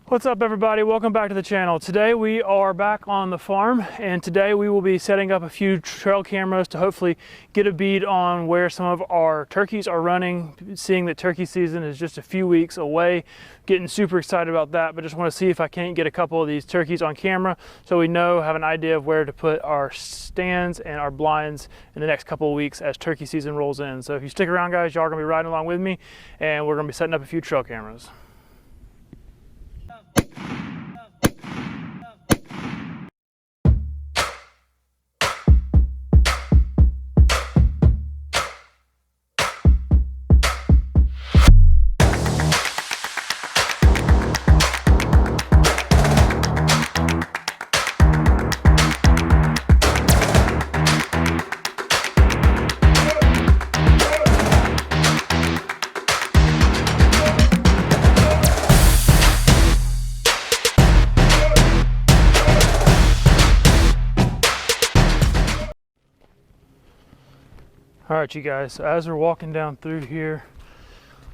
What's up everybody, welcome back to the channel. Today we are back on the farm, and today we will be setting up a few trail cameras to hopefully get a bead on where some of our turkeys are running, seeing that turkey season is just a few weeks away. Getting super excited about that, but just want to see if I can't get a couple of these turkeys on camera so we have an idea of where to put our stands and our blinds in the next couple of weeks as turkey season rolls in. So if you stick around guys, y'all are going to be riding along with me, and we're going to be setting up a few trail cameras. All right, you guys, so as we're walking down through here,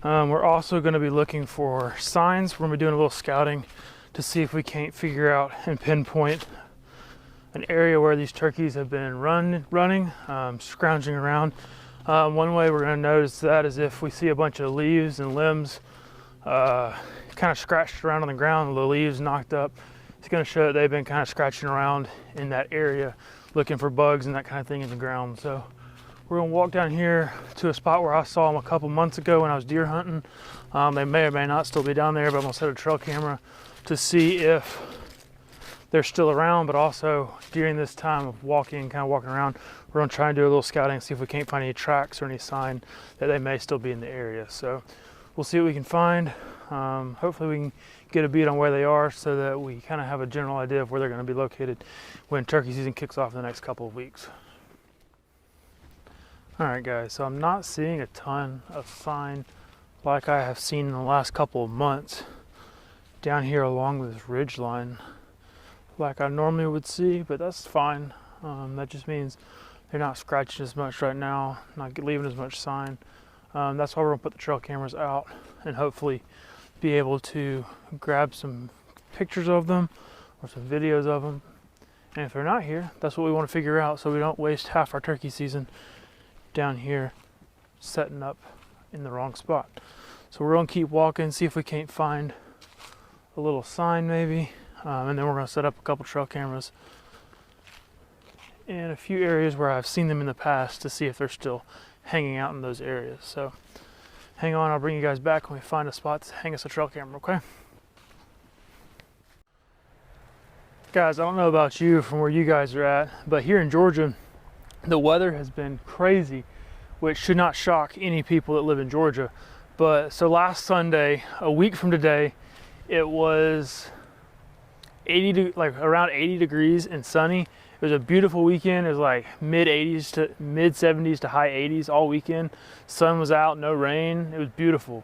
we're also going to be looking for signs. We're going to be doing a little scouting to see if we can't figure out and pinpoint an area where these turkeys have been running, scrounging around. One way we're going to notice that is if we see a bunch of leaves and limbs kind of scratched around on the ground, the leaves knocked up. It's going to show that they've been kind of scratching around in that area, looking for bugs and that kind of thing in the ground. So we're gonna walk down here to a spot where I saw them a couple months ago when I was deer hunting. They may or may not still be down there, but I'm gonna set a trail camera to see if they're still around, but also during this time of kind of walking around, we're gonna try and do a little scouting, see if we can't find any tracks or any sign that they may still be in the area. So we'll see what we can find. Hopefully we can get a beat on where they are so that we kind of have a general idea of where they're gonna be located when turkey season kicks off in the next couple of weeks. All right guys, so I'm not seeing a ton of sign like I have seen in the last couple of months down here along this ridge line like I normally would see, but that's fine. That just means they're not scratching as much right now, not leaving as much sign. That's why we're gonna put the trail cameras out and hopefully be able to grab some pictures of them or some videos of them. And if they're not here, that's what we want to figure out so we don't waste half our turkey season down here setting up in the wrong spot. So we're gonna keep walking, see if we can't find a little sign maybe, and then we're gonna set up a couple trail cameras in a few areas where I've seen them in the past to see if they're still hanging out in those areas. So hang on, I'll bring you guys back when we find a spot to hang us a trail camera, okay? Guys, I don't know about you from where you guys are at, but here in Georgia the weather has been crazy, which should not shock any people that live in Georgia. But so last Sunday, a week from today, it was around 80 degrees and sunny. It was a beautiful weekend. It was like mid 80s to mid 70s to high 80s all weekend. Sun was out, no rain. It was beautiful.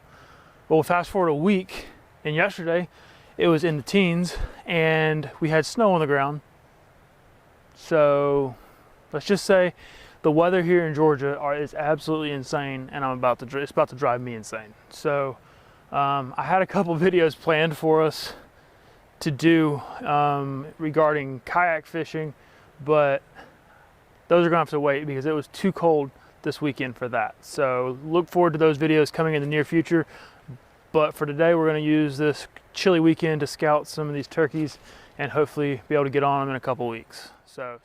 Well, fast forward a week, and yesterday it was in the teens and we had snow on the ground. So let's just say the weather here in Georgia is absolutely insane, and it's about to drive me insane. So I had a couple videos planned for us to do regarding kayak fishing, but those are gonna have to wait because it was too cold this weekend for that. So look forward to those videos coming in the near future. But for today, we're gonna use this chilly weekend to scout some of these turkeys and hopefully be able to get on them in a couple weeks. So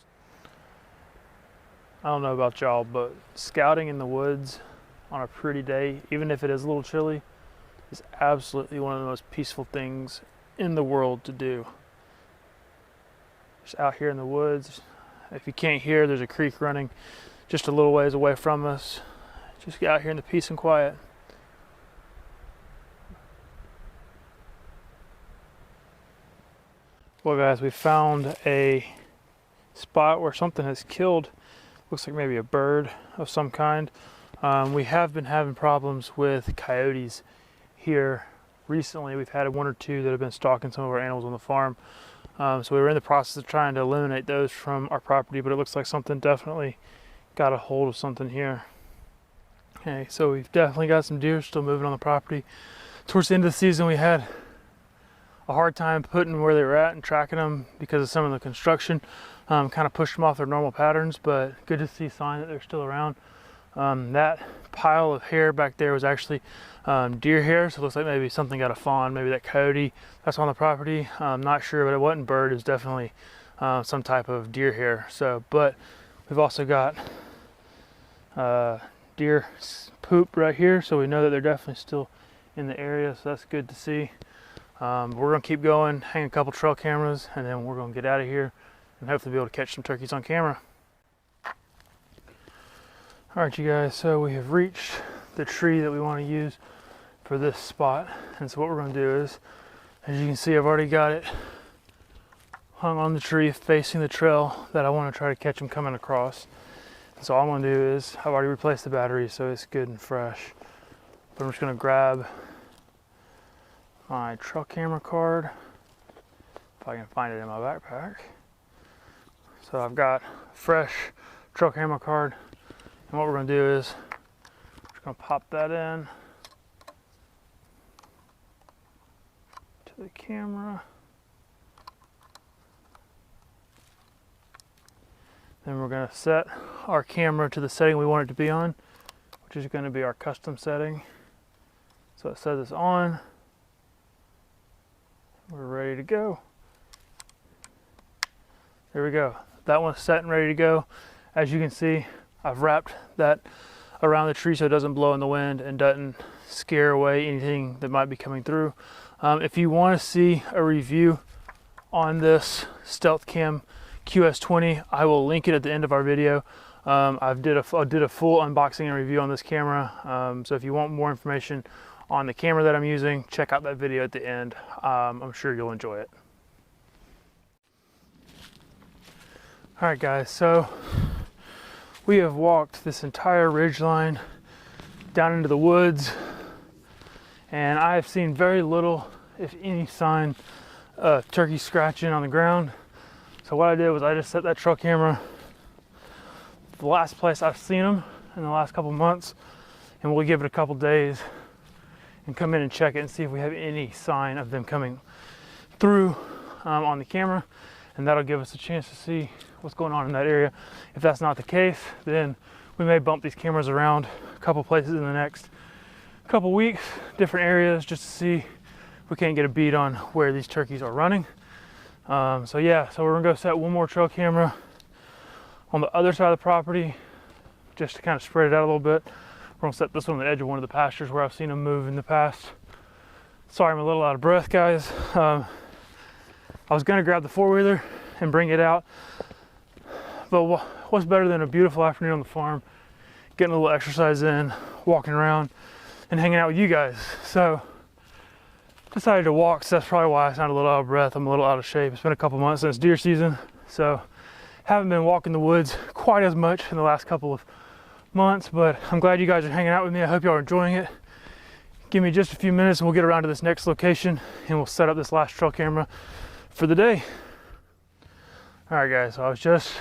I don't know about y'all, but scouting in the woods on a pretty day, even if it is a little chilly, is absolutely one of the most peaceful things in the world to do. Just out here in the woods. If you can't hear, there's a creek running just a little ways away from us. Just get out here in the peace and quiet. Well guys, we found a spot where something has killed. Looks like maybe a bird of some kind. We have been having problems with coyotes here recently. We've had one or two that have been stalking some of our animals on the farm. So we were in the process of trying to eliminate those from our property, but it looks like something definitely got a hold of something here. Okay, so we've definitely got some deer still moving on the property. Towards the end of the season, we had a hard time putting where they were at and tracking them because of some of the construction. Kind of pushed them off their normal patterns, but good to see sign that they're still around. That pile of hair back there was actually deer hair, so it looks like maybe something got a fawn, maybe that coyote that's on the property. I'm not sure, but it wasn't bird. It was definitely some type of deer hair. So, but we've also got deer poop right here, so we know that they're definitely still in the area, so that's good to see. We're gonna keep going, hang a couple trail cameras, and then we're gonna get out of here and hopefully be able to catch some turkeys on camera. All right, you guys, so we have reached the tree that we want to use for this spot. And so what we're going to do is, as you can see, I've already got it hung on the tree facing the trail that I want to try to catch them coming across. And so all I'm going to do is, I've already replaced the battery so it's good and fresh. But I'm just going to grab my trail camera card, if I can find it in my backpack. So I've got fresh trail camera card, and what we're going to do is we're just going to pop that in to the camera. Then we're going to set our camera to the setting we want it to be on, which is going to be our custom setting. So it says it's on. We're ready to go. There we go. That one's set and ready to go. As you can see, I've wrapped that around the tree so it doesn't blow in the wind and doesn't scare away anything that might be coming through. If you want to see a review on this Stealth Cam QS20, I will link it at the end of our video. I did a full unboxing and review on this camera. So if you want more information on the camera that I'm using, check out that video at the end. I'm sure you'll enjoy it. All right, guys, so we have walked this entire ridgeline down into the woods, and I have seen very little, if any, sign of turkey scratching on the ground. So what I did was I just set that trail camera the last place I've seen them in the last couple months, and we'll give it a couple days and come in and check it and see if we have any sign of them coming through on the camera, and that'll give us a chance to see what's going on in that area. If that's not the case, then we may bump these cameras around a couple places in the next couple weeks, different areas, just to see if we can't get a beat on where these turkeys are running. So yeah, so we're gonna go set one more trail camera on the other side of the property just to kind of spread it out a little bit. We're gonna set this one on the edge of one of the pastures where I've seen them move in the past. Sorry, I'm a little out of breath, guys. I was gonna grab the four-wheeler and bring it out, but what's better than a beautiful afternoon on the farm, getting a little exercise in, walking around and hanging out with you guys. So decided to walk, so that's probably why I sound a little out of breath. I'm a little out of shape. It's been a couple months since deer season, so haven't been walking the woods quite as much in the last couple of months, but I'm glad you guys are hanging out with me. I hope y'all are enjoying it. Give me just a few minutes and we'll get around to this next location and we'll set up this last trail camera for the day. All right, guys, so I was just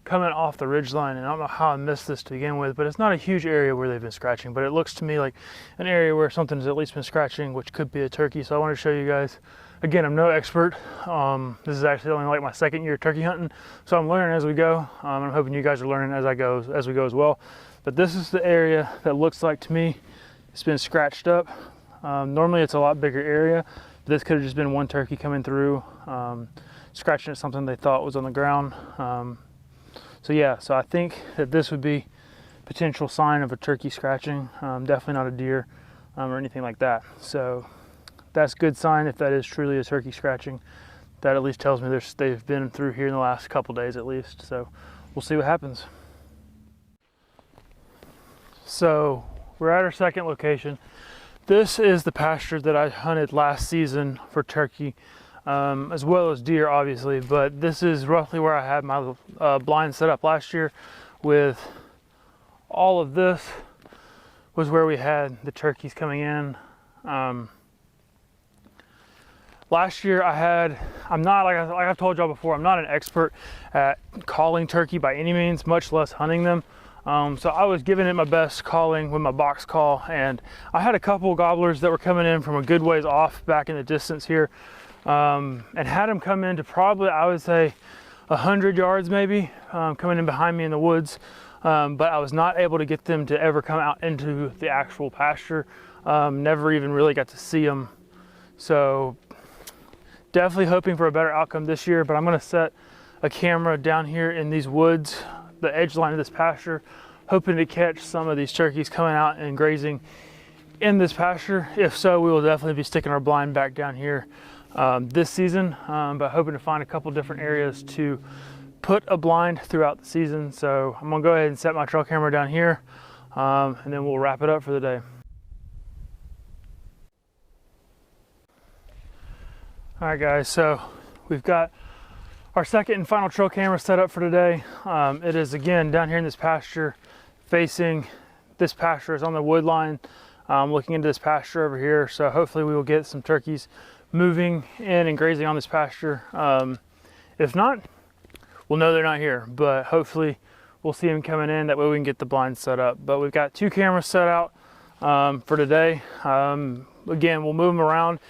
coming off the ridge line, and I don't know how I missed this to begin with, but it's not a huge area where they've been scratching, but it looks to me like an area where something's at least been scratching, which could be a turkey. So I want to show you guys. Again, I'm no expert. This is actually only like my second year turkey hunting, so I'm learning as we go. I'm hoping you guys are learning as we go as well. But this is the area that looks like to me it's been scratched up. Normally it's a lot bigger area, but this could have just been one turkey coming through, scratching at something they thought was on the ground. So yeah, so I think that this would be potential sign of a turkey scratching, definitely not a deer or anything like that. So that's a good sign if that is truly a turkey scratching. That at least tells me they've been through here in the last couple days at least. So we'll see what happens. So we're at our second location. This is the pasture that I hunted last season for turkey, as well as deer, obviously, but this is roughly where I had my blind set up last year. With all of this was where we had the turkeys coming in. Last year I'm not, like I've told y'all before, I'm not an expert at calling turkey by any means, much less hunting them. So I was giving it my best calling with my box call, and I had a couple gobblers that were coming in from a good ways off back in the distance here, and had them come in to probably, I would say, 100 yards maybe, coming in behind me in the woods. But I was not able to get them to ever come out into the actual pasture. Never even really got to see them. So definitely hoping for a better outcome this year, but I'm gonna set a camera down here in these woods, the edge line of this pasture, hoping to catch some of these turkeys coming out and grazing in this pasture. If so, we will definitely be sticking our blind back down here this season, but hoping to find a couple different areas to put a blind throughout the season. So I'm gonna go ahead and set my trail camera down here, and then we'll wrap it up for the day. All right guys, so we've got our second and final trail camera set up for today. It is again down here in this pasture, facing this pasture is on the wood line, looking into this pasture over here. So hopefully we will get some turkeys moving in and grazing on this pasture. If not, we'll know they're not here, but hopefully we'll see them coming in. That way we can get the blinds set up. But we've got 2 cameras set out for today. Again, we'll move them around.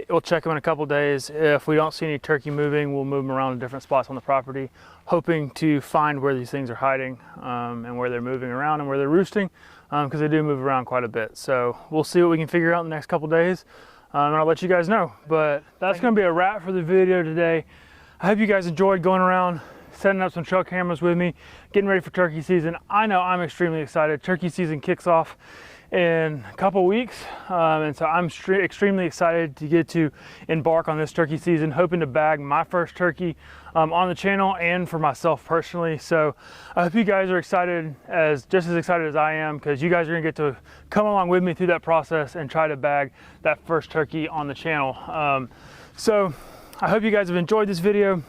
We'll check them in a couple days. If we don't see any turkey moving, we'll move them around to different spots on the property, hoping to find where these things are hiding, and where they're moving around and where they're roosting, because they do move around quite a bit. So we'll see what we can figure out in the next couple days, and I'll let you guys know. But that's going to be a wrap for the video today. I hope you guys enjoyed going around, setting up some trail cameras with me, getting ready for turkey season. I know I'm extremely excited. Turkey season kicks off in a couple weeks, and so I'm extremely excited to get to embark on this turkey season, hoping to bag my first turkey on the channel and for myself personally. So I hope you guys are excited, just as excited as I am, because you guys are gonna get to come along with me through that process and try to bag that first turkey on the channel. So I hope you guys have enjoyed this video.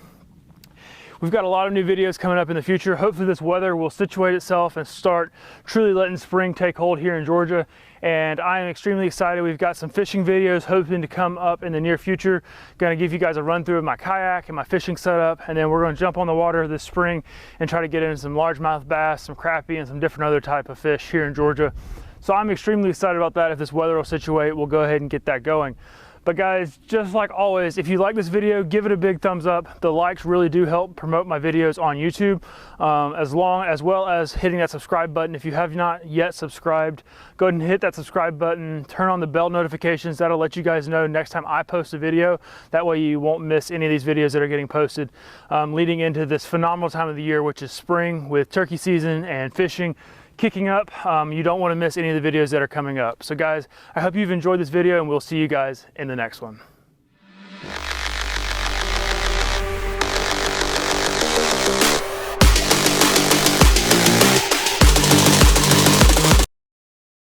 We've got a lot of new videos coming up in the future. Hopefully this weather will situate itself and start truly letting spring take hold here in Georgia. And I am extremely excited. We've got some fishing videos hoping to come up in the near future. Gonna give you guys a run through of my kayak and my fishing setup. And then we're gonna jump on the water this spring and try to get into some largemouth bass, some crappie, and some different other type of fish here in Georgia. So I'm extremely excited about that. If this weather will situate, we'll go ahead and get that going. But guys, just like always, if you like this video, give it a big thumbs up. The likes really do help promote my videos on YouTube, as well as hitting that subscribe button. If you have not yet subscribed, go ahead and hit that subscribe button, turn on the bell notifications. That'll let you guys know next time I post a video. That way you won't miss any of these videos that are getting posted leading into this phenomenal time of the year, which is spring with turkey season and fishing kicking up. You don't want to miss any of the videos that are coming up. So guys, I hope you've enjoyed this video, and we'll see you guys in the next one.